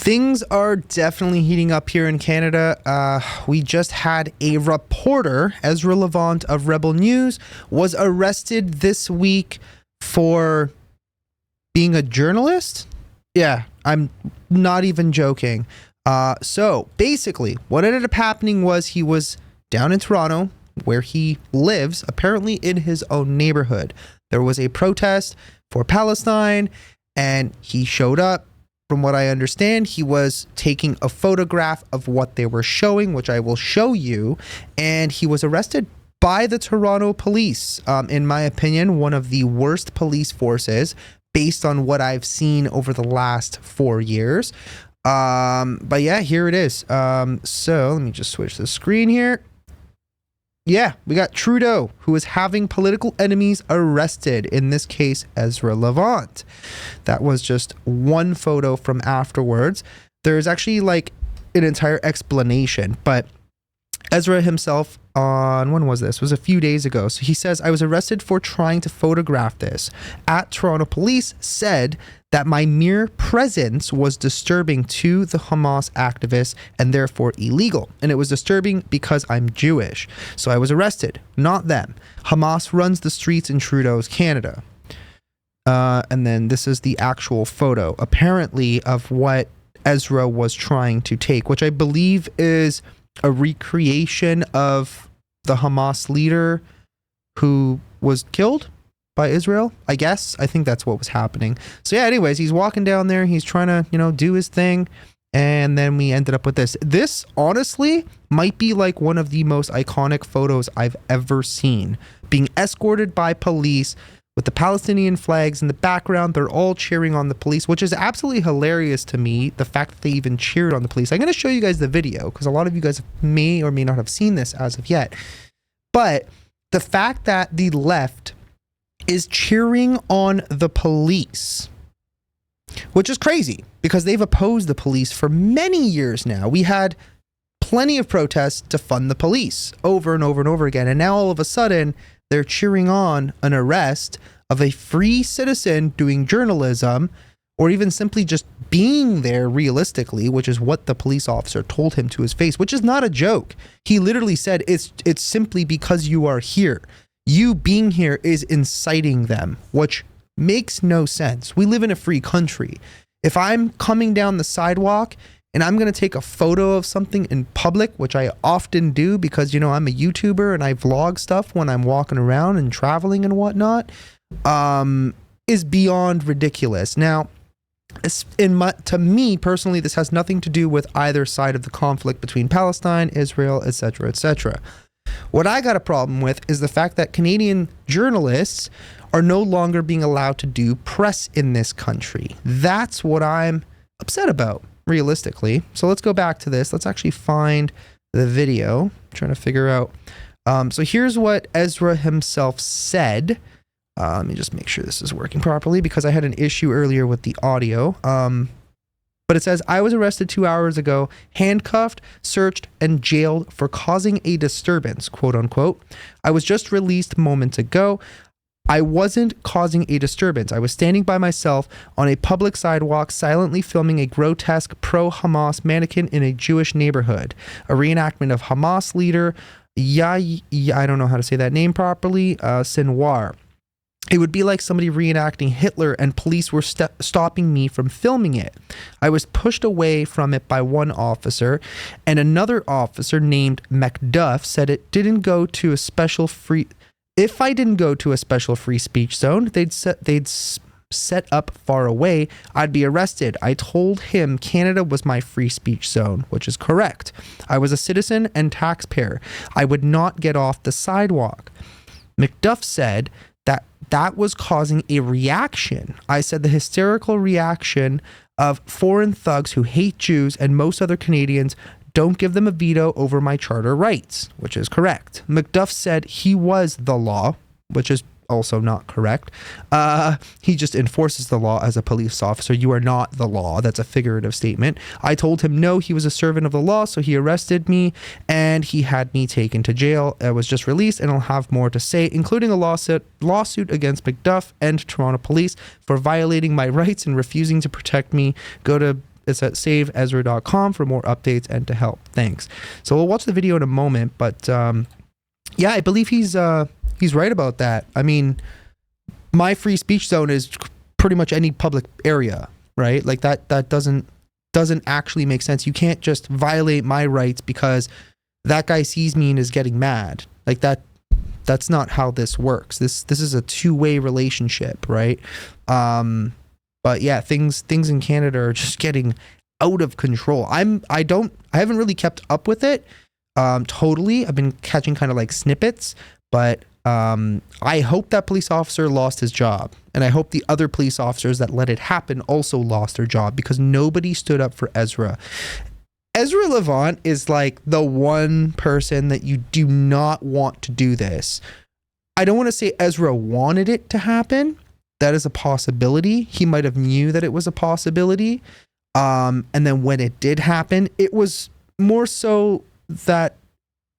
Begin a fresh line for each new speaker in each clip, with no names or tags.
Things are definitely heating up here in Canada. We just had a reporter, Ezra Levant of Rebel News, was arrested this week for being a journalist. Yeah, I'm not even joking. So basically, what ended up happening was he was down in Toronto, where he lives, apparently in his own neighborhood. There was a protest for Palestine, and he showed up. From what I understand, he was taking a photograph of what they were showing, which I will show you, and he was arrested by the Toronto police. In my opinion, one of the worst police forces based on what I've seen over the last 4 years. But yeah, here it is. So let me just switch the screen here. Yeah, we got Trudeau, who is having political enemies arrested, in this case, Ezra Levant. That was just one photo from afterwards. There's actually like an entire explanation, but Ezra himself when was this? It was a few days ago. So he says, I was arrested for trying to photograph this. Toronto police said that my mere presence was disturbing to the Hamas activists and therefore illegal. And it was disturbing because I'm Jewish. So I was arrested, not them. Hamas runs the streets in Trudeau's Canada. And then this is the actual photo, apparently, of what Ezra was trying to take, which I believe is a recreation of the Hamas leader who was killed by Israel, I guess. I think that's what was happening. So yeah, anyways, he's walking down there. He's trying to, do his thing. And then we ended up with this. This, honestly, might be like one of the most iconic photos I've ever seen. Being escorted by police with the Palestinian flags in the background. They're all cheering on the police, which is absolutely hilarious to me, the fact that they even cheered on the police. I'm going to show you guys the video because a lot of you guys may or may not have seen this as of yet. But the fact that the left is cheering on the police, which is crazy because they've opposed the police for many years now. We had plenty of protests to fund the police over and over and over again. And now all of a sudden, they're cheering on an arrest of a free citizen doing journalism, or even simply just being there realistically, which is what the police officer told him to his face, which is not a joke. He literally said, it's simply because you are here. You being here is inciting them, which makes no sense. We live in a free country. If I'm coming down the sidewalk and I'm going to take a photo of something in public, which I often do because, I'm a YouTuber and I vlog stuff when I'm walking around and traveling and whatnot, is beyond ridiculous. Now, to me personally, this has nothing to do with either side of the conflict between Palestine, Israel, etc., etc. What I got a problem with is the fact that Canadian journalists are no longer being allowed to do press in this country. That's what I'm upset about, realistically. So let's go back to this. Let's actually find the video. I'm trying to figure out. So here's what Ezra himself said. Let me just make sure this is working properly because I had an issue earlier with the audio. But it says, I was arrested 2 hours ago, handcuffed, searched, and jailed for causing a disturbance, quote unquote. I was just released moments ago. I wasn't causing a disturbance. I was standing by myself on a public sidewalk, silently filming a grotesque pro-Hamas mannequin in a Jewish neighborhood. A reenactment of Hamas leader, I don't know how to say that name properly, Sinwar. It would be like somebody reenacting Hitler and police were stopping me from filming it. I was pushed away from it by one officer, and another officer named Macduff said it didn't go to a special free... If I didn't go to a special free speech zone, they'd set up far away, I'd be arrested. I told him Canada was my free speech zone, which is correct. I was a citizen and taxpayer. I would not get off the sidewalk. Macduff said that was causing a reaction. I said the hysterical reaction of foreign thugs who hate Jews and most other Canadians. Don't give them a veto over my charter rights, which is correct. Macduff said he was the law, which is also not correct. He just enforces the law as a police officer. You are not the law. That's a figurative statement. I told him no, he was a servant of the law, so he arrested me and he had me taken to jail. I was just released and I'll have more to say, including a lawsuit against Macduff and Toronto police for violating my rights and refusing to protect me. Go to It's at saveezra.com for more updates and to help. Thanks. So we'll watch the video in a moment, but yeah, I believe he's right about that. I mean, my free speech zone is pretty much any public area, right? Like that doesn't actually make sense. You can't just violate my rights because that guy sees me and is getting mad. Like that's not how this works. This is a two-way relationship, right? But yeah, things in Canada are just getting out of control. I haven't really kept up with it totally. I've been catching kind of like snippets, but I hope that police officer lost his job, and I hope the other police officers that let it happen also lost their job, because nobody stood up for Ezra. Ezra Levant is like the one person that you do not want to do this. I don't want to say Ezra wanted it to happen. That is a possibility. He might have knew that it was a possibility. And then when it did happen, it was more so that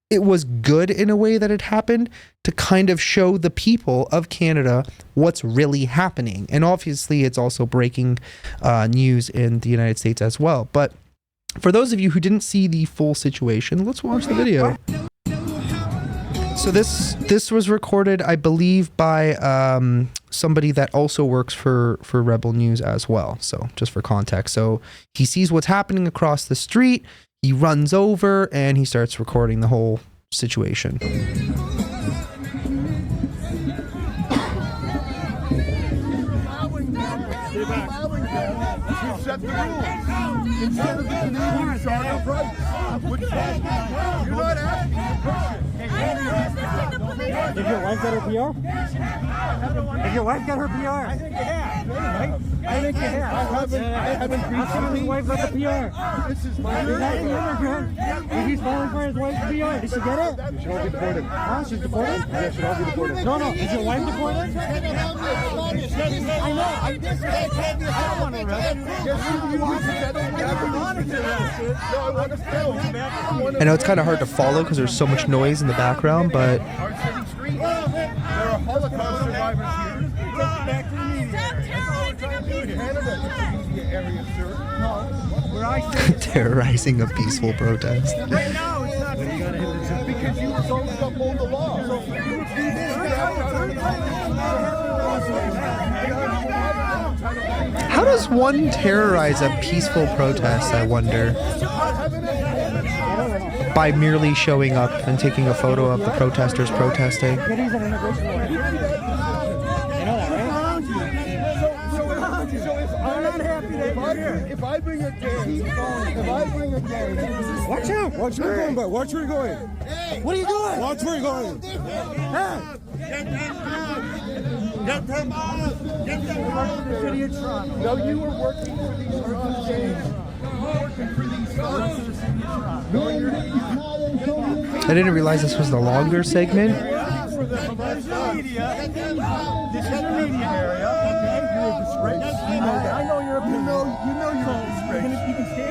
it was good in a way that it happened, to kind of show the people of Canada what's really happening. And obviously it's also breaking news in the United States as well. But for those of you who didn't see the full situation, let's watch the video. So this was recorded, I believe, by somebody that also works for Rebel News as well. So just for context. So he sees what's happening across the street. He runs over and he starts recording the whole situation.
Set the rules. Instead of the Canadian Charter of Rights, which says you're not asking the person.
Did your wife get her PR? Did your wife get her PR? I think you have. I think you have.
I haven't recently.
His wife got the PR.
This is my
Is that the immigrant? He's falling for his wife's PR. Did she get it?
You should all be deported.
Huh? She's deported?
Yeah, should all be deported.
No. Is your wife deported?
I know. I don't want to arrest you. Yes, you want to.
I know it's kind of hard to follow because there's so much noise in the background, but
Our city streets. There are Holocaust survivors here. Back to the media area. Canada is the media area, sir. No, where I say
terrorizing a peaceful protest.
right now it's not peaceful because you don't uphold the law. So you do this.
How does one terrorize a peaceful protest, I wonder? By merely showing up and taking a photo of the protesters protesting.
But he's an immigration lawyer. You know that, right?
If I bring a gay,
Watch out!
watch where you're going, but watch where you're going.
What are you doing?
Watch where you're going.
Hey! Get them out! Get them out! The city of Toronto.
No, you were working for these organizations. Working for these firms. No, you're not.
I didn't realize this was the longer segment.
This is the media. This is the media area. Okay, you're a disgrace. You know that. I know you're a. You know you're a disgrace.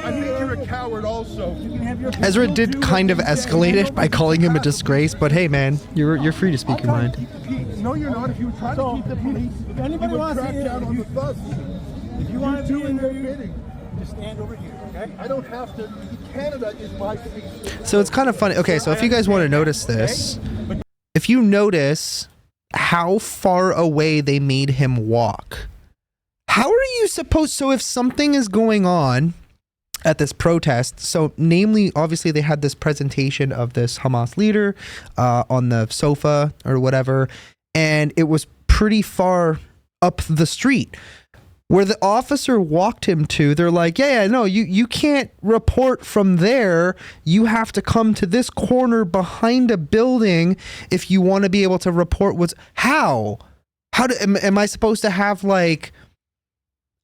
I think you're a coward also. You can have your.
Ezra did kind of escalate it by calling him a disgrace, but hey man, you're free to speak your mind.
No, you're not. If you were trying to keep the police,
If anybody
you would
wants to
crack
hear-
down on the bus.
If you want to
You're
be
doing their
interviewed,
bidding.
just stand over here, okay?
I don't have to. Canada is my police.
So it's kind of funny. Okay, so if you guys want to notice this, if you notice how far away they made him walk, how are you supposed, so if something is going on at this protest, so namely, obviously they had this presentation of this Hamas leader on the sofa or whatever, and it was pretty far up the street. Where the officer walked him to, they're like, yeah, no, you can't report from there. You have to come to this corner behind a building if you want to be able to report what's... How am I supposed to have like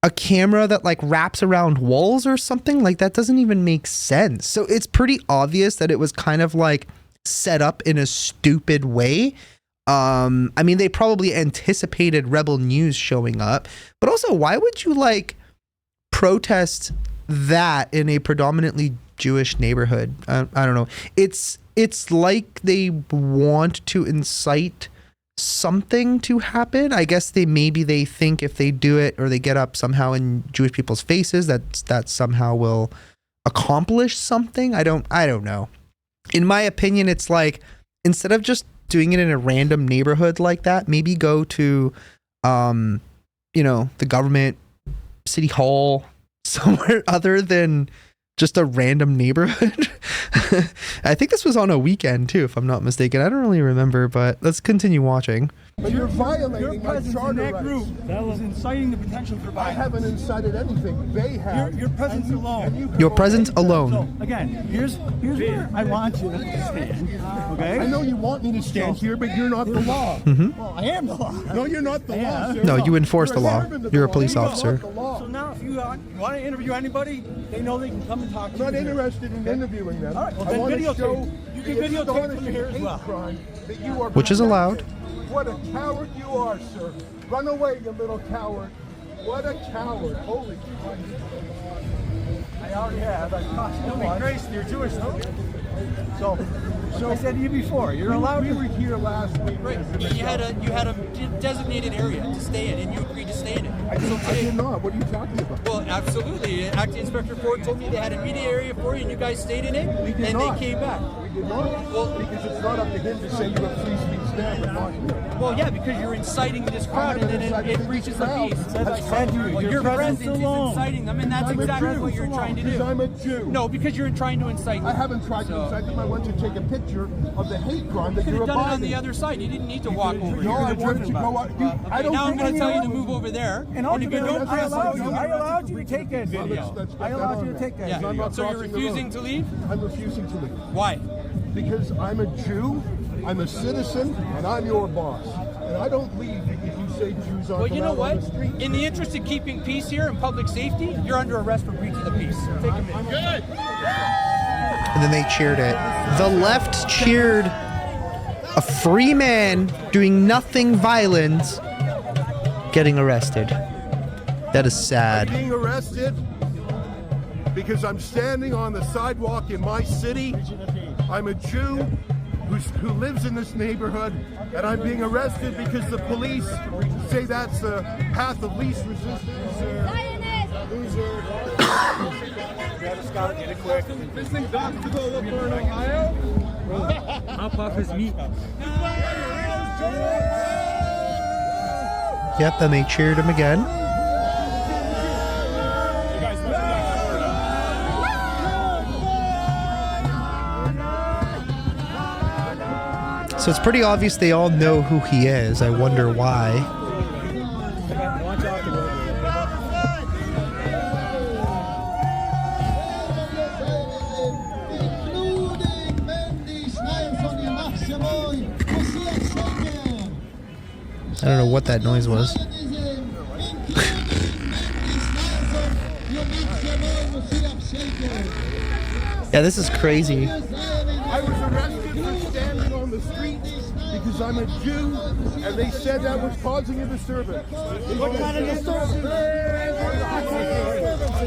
a camera that like wraps around walls or something? Like that doesn't even make sense. So it's pretty obvious that it was kind of like set up in a stupid way. I mean, they probably anticipated Rebel News showing up, but also why would you like protest that in a predominantly Jewish neighborhood? I don't know. It's like they want to incite something to happen. I guess they think if they do it or they get up somehow in Jewish people's faces that somehow will accomplish something. I don't know. In my opinion, it's like, instead of just doing it in a random neighborhood like that, maybe go to the government, city hall, somewhere other than just a random neighborhood. I think this was on a weekend too, if I'm not mistaken. I don't really remember, but let's continue watching.
But you're violating
Your
my
presence
charter
in that
rights.
group that was inciting the potential for
I
violence.
haven't incited anything. They have.
Your presence alone.
Your presence alone.
So again, here's where I want you to stand. Okay?
I know you want me to stand here, but you're not the law.
Well, I am the law.
No, you're not the law, sir.
No, you enforce
You're
the
a
law.
servant of
You're a
the
police
law.
officer.
You're not the law.
So now, if you want to interview anybody, they know they can come and talk to
I'm
you.
not interested in interviewing them.
All right, well,
I
then
want to
videotape.
show
You can
the
videotape from
astonishing
here as
hate
well.
crime that you are
Which is allowed.
protecting. What a coward you are, sir. Run away, you little coward. What a coward. Holy Christ.
I already have. I cost you once. Grace, you're Jewish, though. So I said to you before, you're allowed
We
to.
were here last week.
Right. You had a designated area to stay in, and you agreed to stay in it.
I did not. What are you talking about?
Well, absolutely. Acting Inspector Ford told me they had a media area for you, and you guys stayed in it,
We did
and
not.
they came back.
We did not.
Well-
because it's not up to him to say you have free speech there, but not here.
Well, yeah, because you're inciting this crowd, and then it breaches the peace.
As I said to you,
Well,
your
your
presence
presence is
alone.
inciting them, and that's
I'm a
exactly
Jew.
what you're trying to
Because
do.
I'm a Jew.
No, because you're trying to incite them.
I haven't tried to incite them. I went to take a picture of the hate crime that
You could
you're
have done it on
abiding.
the other side. You didn't need to walk over
No,
here.
I wanted to go out. I
Okay,
don't
now I'm
think
going to tell you to
anyone-
move over there.
And
if you
ultimately,
don't
I
press
allowed you to take that video.
Let's
I
get
allowed
that
you
on
to take that
there.
video.
I'm not
So you're
crossing the
refusing
road.
to leave?
I'm refusing to leave.
Why?
Because I'm a Jew, I'm a citizen, and I'm your boss. And I don't leave if you say Jews aren't
Well, you know
allowed
what?
on the street.
In the interest of keeping peace here and public safety, you're under arrest for breach of the peace. Take a minute. Good.
And then they cheered it. The left cheered a free man doing nothing violent getting arrested. That is sad.
Being arrested because I'm standing on the sidewalk in my city. I'm a Jew who lives in this neighborhood, and I'm being arrested because the police say that's the path of least resistance. Loser.
Scott, get it quick.
This thing's got to go up there in Ohio.
How puff is meat?
Yep, then they cheered him again. So it's pretty obvious they all know who he is. I wonder why.
Watch out the road.
I don't know what that noise was. Yeah, this is crazy.
I was arrested for standing on the street because I'm a Jew, and they said that was causing a disturbance.
What kind of disturbance?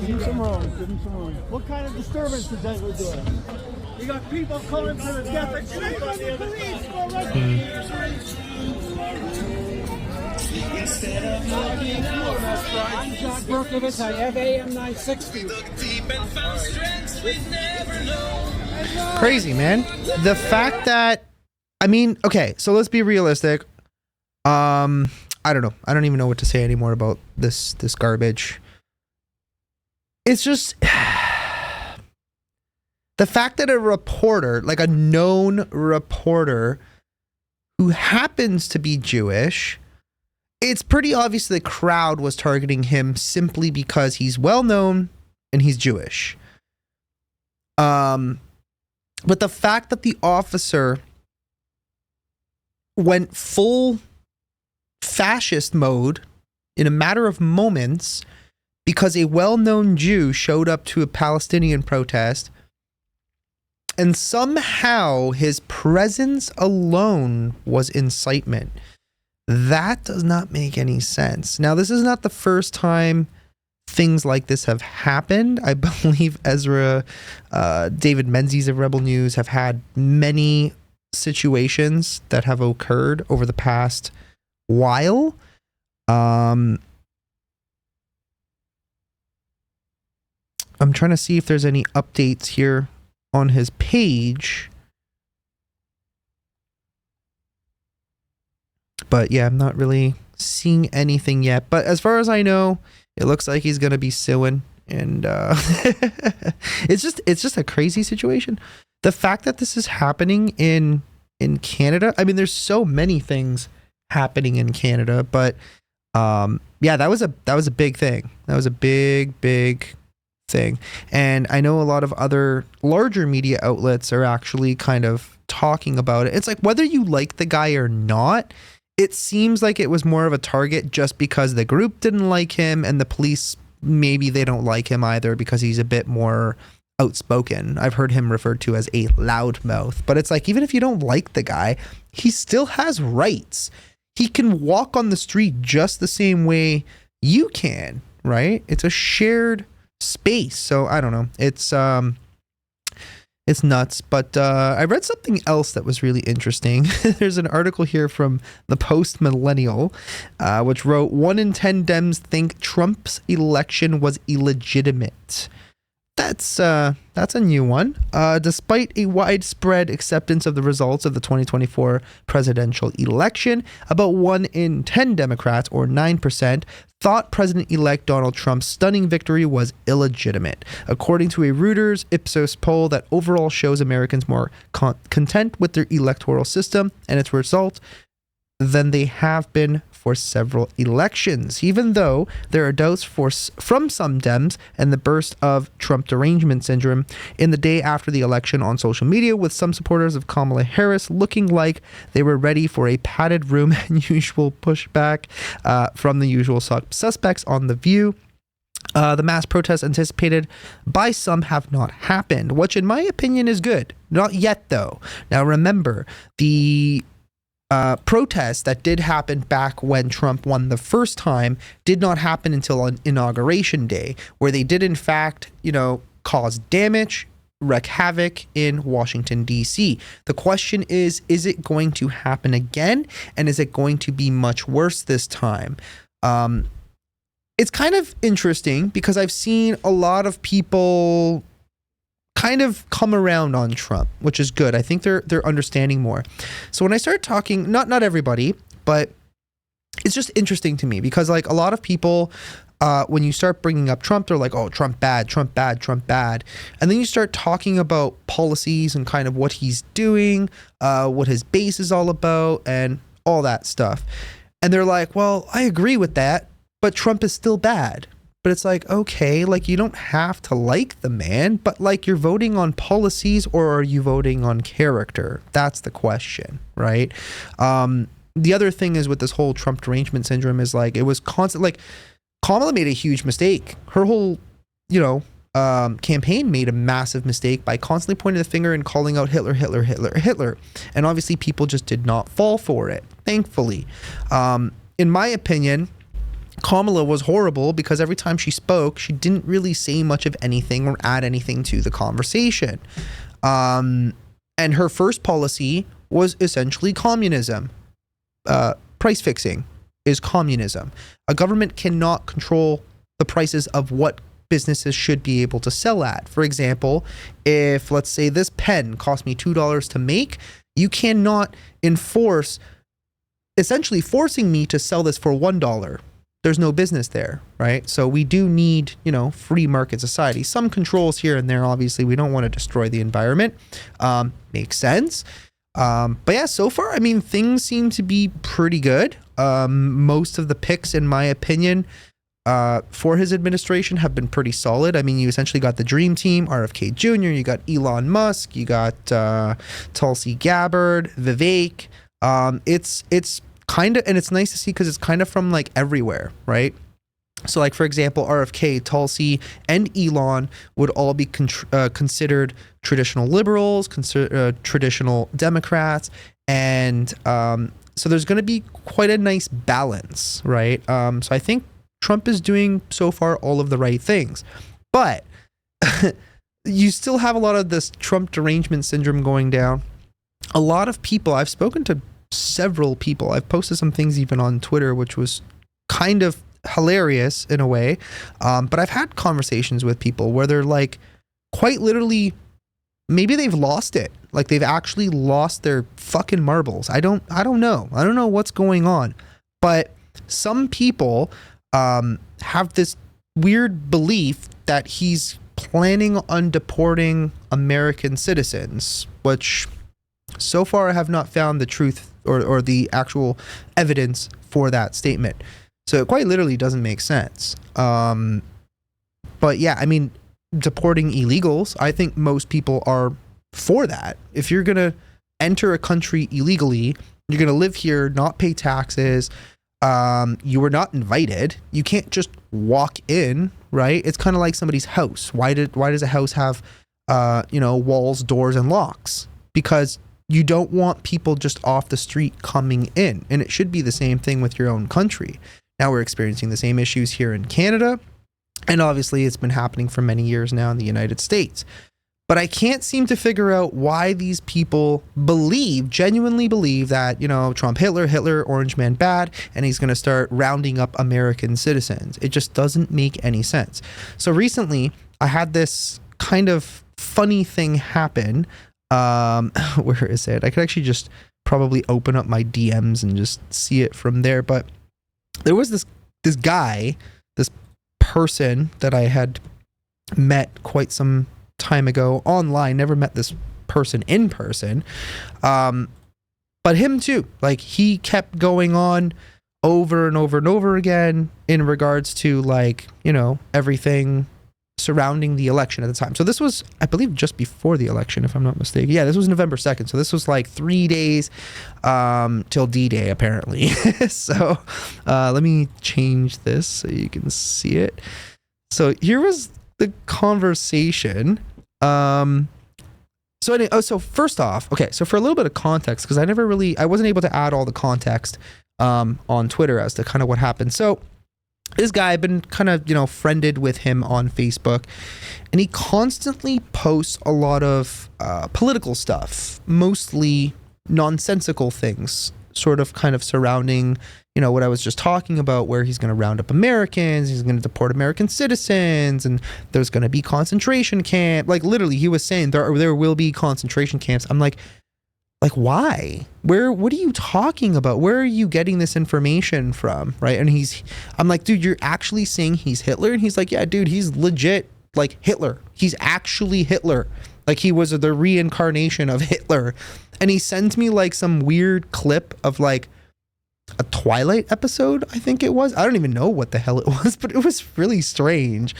Give him some room. Give him some room. What kind of disturbance is that we're doing? You got people calling for the death of Jews on the other side. I'm John Berkovich. I have AM 960.
Crazy, man. The fact that, I mean, okay, so let's be realistic. I don't know. I don't even know what to say anymore about this garbage. It's just the fact that a reporter, like a known reporter who happens to be Jewish, it's pretty obvious the crowd was targeting him simply because he's well known and he's Jewish. But the fact that the officer went full fascist mode in a matter of moments because a well-known Jew showed up to a Palestinian protest, and somehow his presence alone was incitement. That does not make any sense. Now, this is not the first time things like this have happened. I believe David Menzies of Rebel News have had many situations that have occurred over the past while. I'm trying to see if there's any updates here on his page. But yeah, I'm not really seeing anything yet. But as far as I know, it looks like he's going to be suing. And it's just a crazy situation. The fact that this is happening in Canada, I mean, there's so many things happening in Canada, but yeah, that was a big thing. That was a big thing. And I know a lot of other larger media outlets are actually kind of talking about it. It's like, whether you like the guy or not, it seems like it was more of a target just because the group didn't like him, and the police, maybe they don't like him either because he's a bit more outspoken. I've heard him referred to as a loudmouth. But it's like, even if you don't like the guy, he still has rights. He can walk on the street just the same way you can, right? It's a shared space. So I don't know. It's nuts. But I read something else that was really interesting. There's an article here from the Post Millennial, which wrote, 1 in 10 Dems think Trump's election was illegitimate. That's a new one. Despite a widespread acceptance of the results of the 2024 presidential election, about 1 in 10 Democrats, or 9%, thought President-elect Donald Trump's stunning victory was illegitimate, according to a Reuters Ipsos poll that overall shows Americans more content with their electoral system and its result than they have been for several elections, even though there are doubts from some Dems and the burst of Trump derangement syndrome in the day after the election on social media, with some supporters of Kamala Harris looking like they were ready for a padded room and usual pushback from the usual suspects on The View. The mass protests anticipated by some have not happened, which in my opinion is good. Not yet, though. Now remember, the protests that did happen back when Trump won the first time did not happen until on Inauguration Day, where they did in fact, cause damage, wreak havoc in Washington, D.C. The question is it going to happen again? And is it going to be much worse this time? It's kind of interesting because I've seen a lot of people kind of come around on Trump, which is good. I think they're understanding more. So when I start talking, not everybody, but it's just interesting to me because like a lot of people, when you start bringing up Trump, they're like, oh, Trump bad, Trump bad, Trump bad. And then you start talking about policies and kind of what he's doing, what his base is all about and all that stuff. And they're like, well, I agree with that, but Trump is still bad. But it's like, okay, like you don't have to like the man, but like you're voting on policies or are you voting on character? That's the question, right? The other thing is with this whole Trump derangement syndrome is like, it was constant, like Kamala made a huge mistake. Her whole, campaign made a massive mistake by constantly pointing the finger and calling out Hitler, Hitler, Hitler, Hitler. And obviously people just did not fall for it, thankfully. In my opinion, Kamala was horrible because every time she spoke, she didn't really say much of anything or add anything to the conversation. And her first policy was essentially communism. Price fixing is communism. A government cannot control the prices of what businesses should be able to sell at. For example, if let's say this pen cost me $2 to make, you cannot enforce, essentially forcing me to sell this for $1. There's no business there, right? So we do need, free market society. Some controls here and there, obviously. We don't want to destroy the environment. Makes sense. But yeah, so far, I mean, things seem to be pretty good. Most of the picks, in my opinion, for his administration have been pretty solid. I mean, you essentially got the dream team, RFK Jr., you got Elon Musk, you got Tulsi Gabbard, Vivek. It's kind of, and it's nice to see because it's kind of from like everywhere, right? So like, for example, RFK, Tulsi, and Elon would all be considered traditional liberals, traditional Democrats. And so there's going to be quite a nice balance, right? So I think Trump is doing so far all of the right things. But you still have a lot of this Trump derangement syndrome going down. a lot of people, I've spoken to several people, I've posted some things even on Twitter, which was kind of hilarious in a way. But I've had conversations with people where they're like, quite literally, maybe they've lost it. Like they've actually lost their fucking marbles. I don't know. I don't know what's going on. But some people have this weird belief that he's planning on deporting American citizens, which so far I have not found the truth or the actual evidence for that statement. So it quite literally doesn't make sense. But yeah, I mean, deporting illegals, I think most people are for that. If you're going to enter a country illegally, you're going to live here, not pay taxes, you were not invited, you can't just walk in, right? It's kind of like somebody's house. Why does a house have walls, doors, and locks? Because you don't want people just off the street coming in. And it should be the same thing with your own country. Now we're experiencing the same issues here in Canada. And obviously it's been happening for many years now in the United States. But I can't seem to figure out why these people genuinely believe that, Trump, Hitler, Orange Man bad, and he's going to start rounding up American citizens. It just doesn't make any sense. So recently I had this kind of funny thing happen. Where is it? I could actually just probably open up my DMs and just see it from there. But there was this guy, this person that I had met quite some time ago online, never met this person in person. But him too, like he kept going on over and over and over again in regards to everything surrounding the election at the time. So this was, I believe, just before the election, if I'm not mistaken. Yeah, this was November 2nd. So this was like 3 days till D-Day, apparently. So let me change this so you can see it. So here was the conversation. So first off, okay, so for a little bit of context, because I wasn't able to add all the context on Twitter as to kind of what happened. So this guy, I've been kind of, friended with him on Facebook, and he constantly posts a lot of political stuff, mostly nonsensical things, sort of kind of surrounding, what I was just talking about, where he's going to round up Americans, he's going to deport American citizens, and there's going to be concentration camp. Like literally, he was saying there will be concentration camps. I'm like, why? What are you talking about? Where are you getting this information from? Right. And I'm like, dude, you're actually saying he's Hitler? And he's like, yeah, dude, he's legit like Hitler. He's actually Hitler. Like he was the reincarnation of Hitler. And he sends me like some weird clip of like a Twilight episode, I think it was. I don't even know what the hell it was, but it was really strange.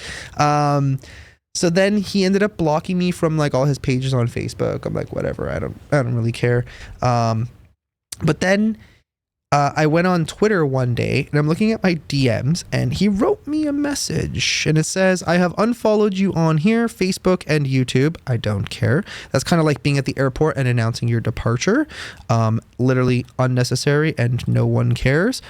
So then he ended up blocking me from like all his pages on Facebook. I'm like, whatever, I don't really care. But then I went on Twitter one day and I'm looking at my DMs and he wrote me a message and it says, I have unfollowed you on here, Facebook and YouTube. I don't care. That's kind of like being at the airport and announcing your departure. Literally unnecessary and no one cares.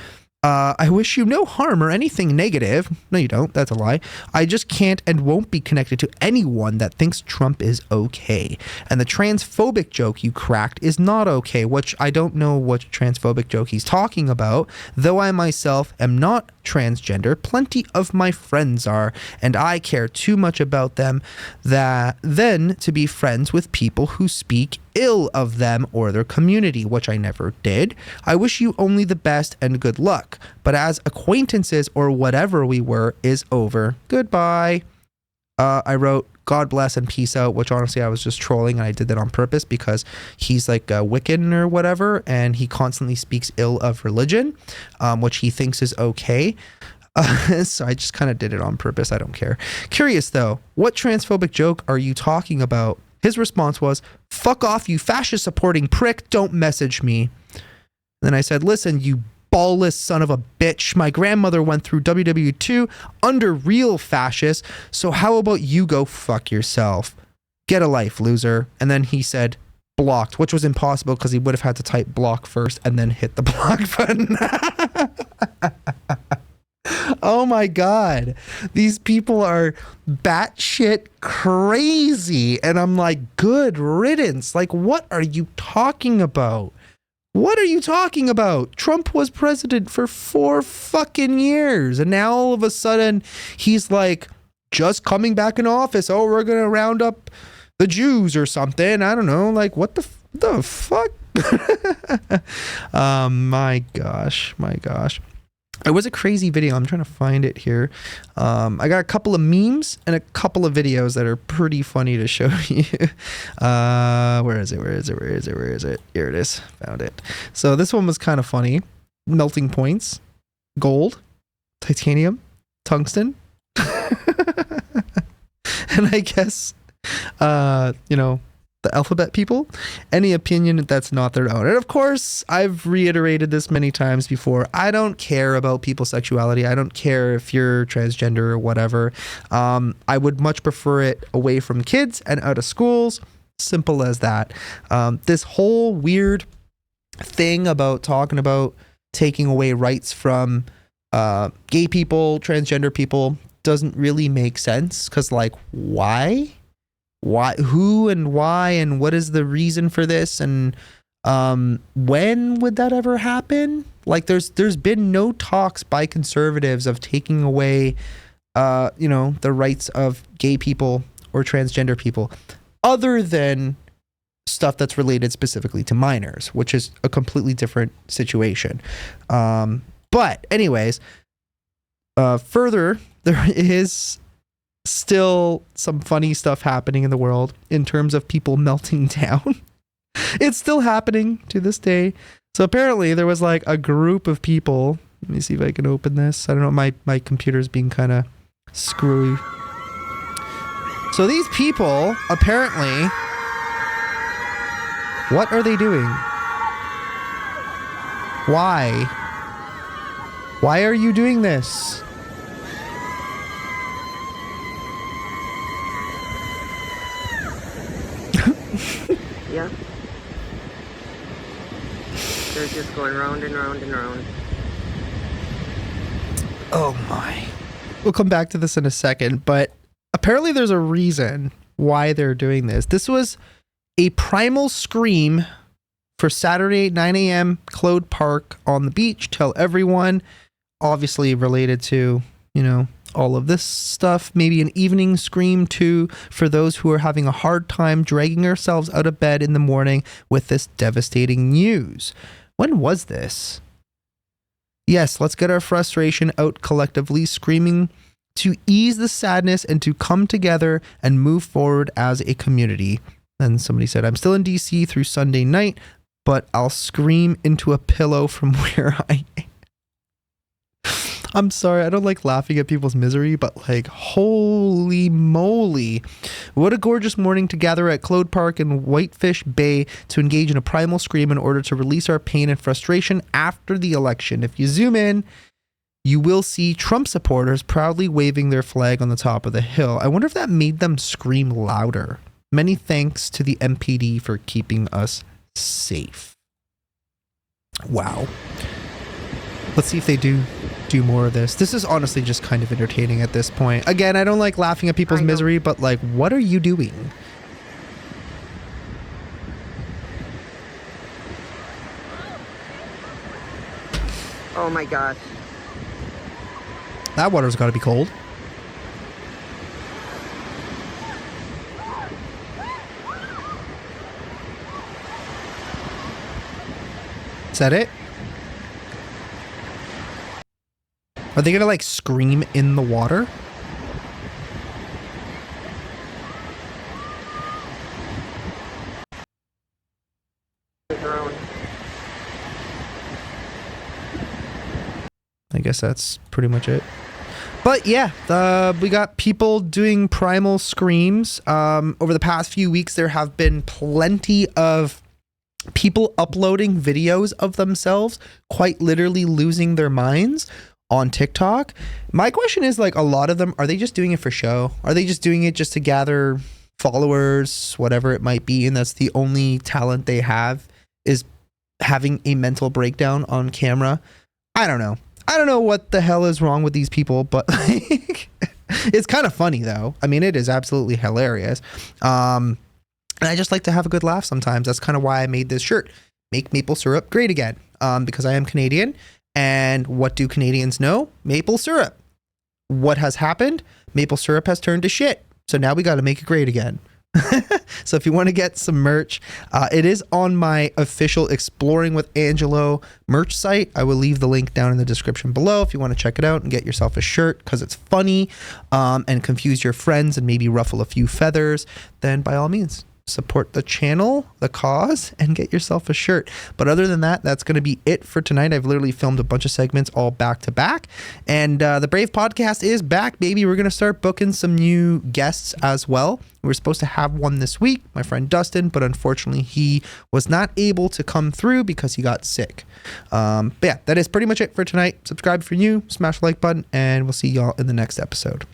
I wish you no harm or anything negative. No, you don't. That's a lie. I just can't and won't be connected to anyone that thinks Trump is okay. And the transphobic joke you cracked is not okay, which I don't know what transphobic joke he's talking about. Though I myself am not transgender, plenty of my friends are, and I care too much about them then to be friends with people who speak ill of them or their community, which I never did. I wish you only the best and good luck, but as acquaintances or whatever we were is over. Goodbye. I wrote God bless and peace out, which honestly I was just trolling, and I did that on purpose because he's like a Wiccan or whatever, and he constantly speaks ill of religion, which he thinks is okay. So I just kind of did it on purpose. I don't care. Curious though, what transphobic joke are you talking about? His response was, fuck off, you fascist supporting prick, don't message me. Then I said, listen, you ballless son of a bitch. My grandmother went through WW2 under real fascists, so how about you go fuck yourself? Get a life, loser. And then he said, blocked, which was impossible because he would have had to type block first and then hit the block button. Oh my God. These people are batshit crazy. And I'm like, good riddance. Like, what are you talking about? What are you talking about? Trump was president for 4 fucking years. And now all of a sudden he's like just coming back in office. Oh, we're going to round up the Jews or something. I don't know. Like, what the fuck? My gosh. It was a crazy video. I'm trying to find it here. I got a couple of memes and a couple of videos that are pretty funny to show you. Where is it? Here it is. Found it. So this one was kind of funny. Melting points, gold, titanium, tungsten. And I guess, the alphabet people, any opinion that's not their own. And of course, I've reiterated this many times before. I don't care about people's sexuality. I don't care if you're transgender or whatever. I would much prefer it away from kids and out of schools. Simple as that. This whole weird thing about talking about taking away rights from gay people, transgender people doesn't really make sense. Because, like, why, who and why, and what is the reason for this, and when would that ever happen? Like, there's been no talks by conservatives of taking away the rights of gay people or transgender people, other than stuff that's related specifically to minors, which is a completely different situation. But anyways, further, there is still some funny stuff happening in the world in terms of people melting down. It's still happening to this day. So apparently there was like a group of people. Let me see if I can open this. I don't know, my computer's being kind of screwy. So these people, apparently, what are they doing? Why? Why are you doing this?
Yeah. They're just going round and round and round.
Oh my. We'll come back to this in a second, but apparently there's a reason why they're doing this. This was a primal scream for Saturday, 9 a.m., Clode Park on the beach. Tell everyone, obviously related to, all of this stuff. Maybe an evening scream too for those who are having a hard time dragging ourselves out of bed in the morning with this devastating news. When was this? Yes, let's get our frustration out collectively, screaming to ease the sadness and to come together and move forward as a community. And somebody said, I'm still in DC through Sunday night, but I'll scream into a pillow from where I am. I'm sorry, I don't like laughing at people's misery, but like, holy moly. What a gorgeous morning to gather at Clode Park in Whitefish Bay to engage in a primal scream in order to release our pain and frustration after the election. If you zoom in, you will see Trump supporters proudly waving their flag on the top of the hill. I wonder if that made them scream louder. Many thanks to the MPD for keeping us safe. Wow. Let's see if they do more of this. This is honestly just kind of entertaining at this point. Again, I don't like laughing at people's misery, but like, what are you doing?
Oh my gosh.
That water's got to be cold. Is that it? Are they gonna like scream in the water? I guess that's pretty much it. But yeah, we got people doing primal screams. Over the past few weeks, there have been plenty of people uploading videos of themselves quite literally losing their minds on TikTok. My question is, like, a lot of them, are they just doing it for show? Are they just doing it just to gather followers, whatever it might be, and that's the only talent they have is having a mental breakdown on camera? I don't know. I don't know what the hell is wrong with these people, but like, it's kind of funny though. I mean, it is absolutely hilarious. And I just like to have a good laugh sometimes. That's kind of why I made this shirt. Make maple syrup great again. Because I am Canadian. And what do Canadians know? Maple syrup. What has happened? Maple syrup has turned to shit. So now we got to make it great again. So if you want to get some merch, it is on my official Exploring with Angelo merch site. I will leave the link down in the description below if you want to check it out and get yourself a shirt because it's funny and confuse your friends and maybe ruffle a few feathers. Then by all means, support the channel, the cause, and get yourself a shirt. But other than that, that's going to be it for tonight. I've literally filmed a bunch of segments all back to back. And the Brave podcast is back, baby. We're going to start booking some new guests as well. We were supposed to have one this week, my friend Dustin, but unfortunately he was not able to come through because he got sick. But yeah, that is pretty much it for tonight. Subscribe for you, smash the like button, and we'll see y'all in the next episode.